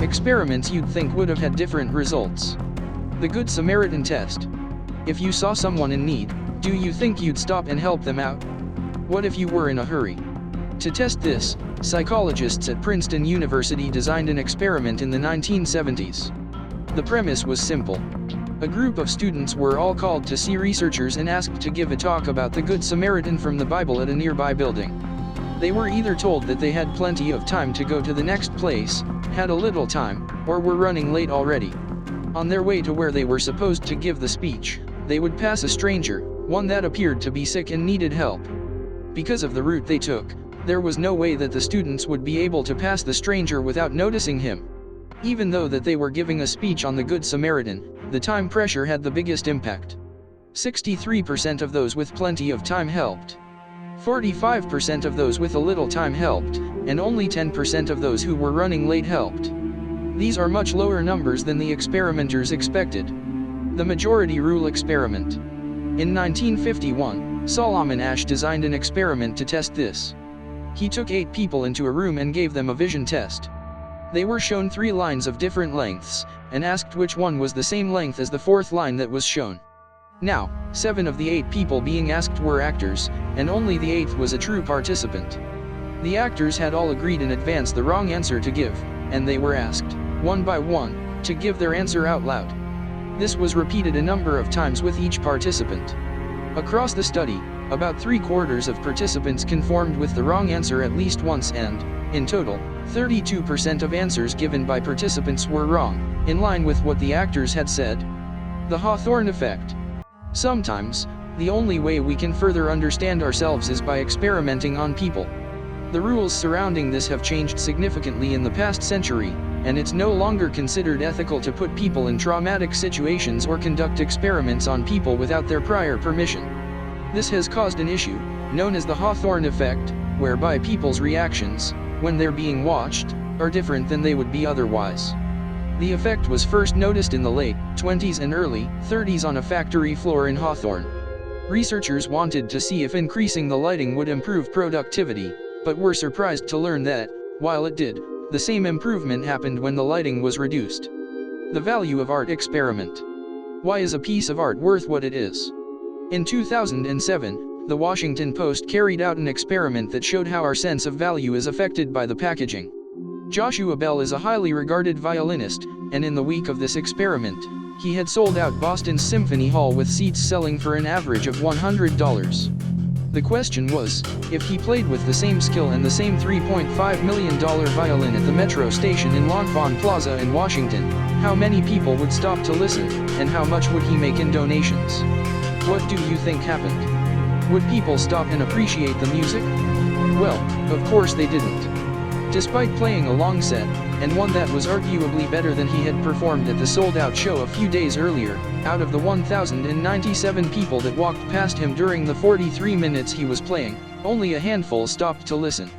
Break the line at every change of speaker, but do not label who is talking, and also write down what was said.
Experiments you'd think would have had different results. The Good Samaritan test. If you saw someone in need, do you think you'd stop and help them out? What if you were in a hurry? To test this, psychologists at Princeton University designed an experiment in the 1970s. The premise was simple. A group of students were all called to see researchers and asked to give a talk about the Good Samaritan from the Bible at a nearby building. They were either told that they had plenty of time to go to the next place, had a little time, or were running late already. On their way to where they were supposed to give the speech, they would pass a stranger, one that appeared to be sick and needed help. Because of the route they took, there was no way that the students would be able to pass the stranger without noticing him. Even though that they were giving a speech on the Good Samaritan, the time pressure had the biggest impact. 63% of those with plenty of time helped. 45% of those with a little time helped, and only 10% of those who were running late helped. These are much lower numbers than the experimenters expected. The majority rule experiment. In 1951, Solomon Asch designed an experiment to test this. He took 8 people into a room and gave them a vision test. They were shown 3 lines of different lengths, and asked which one was the same length as the 4th line that was shown. Now, 7 of the 8 people being asked were actors, and only the 8th was a true participant. The actors had all agreed in advance the wrong answer to give, and they were asked, one by one, to give their answer out loud. This was repeated a number of times with each participant. Across the study, about 3/4 of participants conformed with the wrong answer at least once and, in total, 32% of answers given by participants were wrong, in line with what the actors had said. The Hawthorne effect. Sometimes, the only way we can further understand ourselves is by experimenting on people. The rules surrounding this have changed significantly in the past century, and it's no longer considered ethical to put people in traumatic situations or conduct experiments on people without their prior permission. This has caused an issue, known as the Hawthorne effect, whereby people's reactions, when they're being watched, are different than they would be otherwise. The effect was first noticed in the late 20s and early 30s on a factory floor in Hawthorne. Researchers wanted to see if increasing the lighting would improve productivity, but were surprised to learn that, while it did, the same improvement happened when the lighting was reduced. The value of art experiment. Why is a piece of art worth what it is? In 2007, the Washington Post carried out an experiment that showed how our sense of value is affected by the packaging. Joshua Bell is a highly regarded violinist, and in the week of this experiment, he had sold out Boston's Symphony Hall with seats selling for an average of $100. The question was, if he played with the same skill and the same $3.5 million violin at the Metro station in L'Enfant Plaza in Washington, how many people would stop to listen, and how much would he make in donations? What do you think happened? Would people stop and appreciate the music? Well, of course they didn't. Despite playing a long set, and one that was arguably better than he had performed at the sold-out show a few days earlier, out of the 1,097 people that walked past him during the 43 minutes he was playing, only a handful stopped to listen.